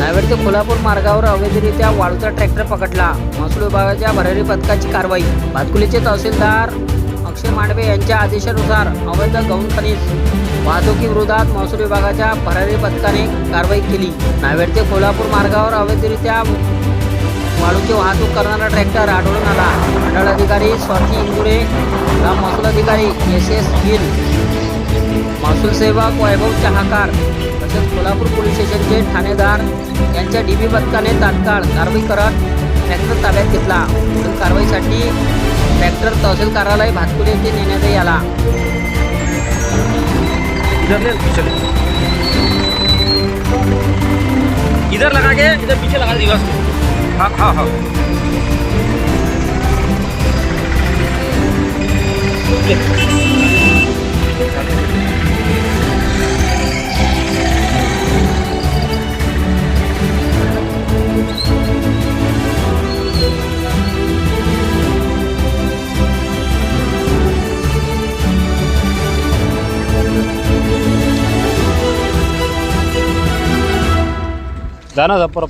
नावेड ते कोल्हापूर मार्गावर अवैधरित्या वाळूचा ट्रॅक्टर पकडला. महसूल विभागाच्या भरारी पथकाची कारवाई. भातकुलीचे तहसीलदार अक्षय मांडवे यांच्या आदेशानुसार अवैध गौण खनिज वाहतुकी विरोधात महसूल विभागाच्या भरारी पथकाने कारवाई केली. नावेड ते कोल्हापूर मार्गावर अवैधरित्या वाळूची वाहतूक करणारा ट्रॅक्टर आढळून आला. मंडळ अधिकारी स्वाती इंदुरे, ग्राम महसूल अधिकारी SS गिल, महसूल सेवक वैभव चहाकार तसेच कोल्हापूर पोलीस स्टेशनचे ठाणेदार यांच्या DB पथकाने तात्काळ कारवाई करत ट्रॅक्टर ताब्यात घेतला. पुढील कारवाईसाठी ट्रॅक्टर तहसील कार्यालय भातकुली येथे नेण्यात आला. इधर लगा के इधर पीछे लगा दिवस को. हाँ हाँ हाँ जाना था पर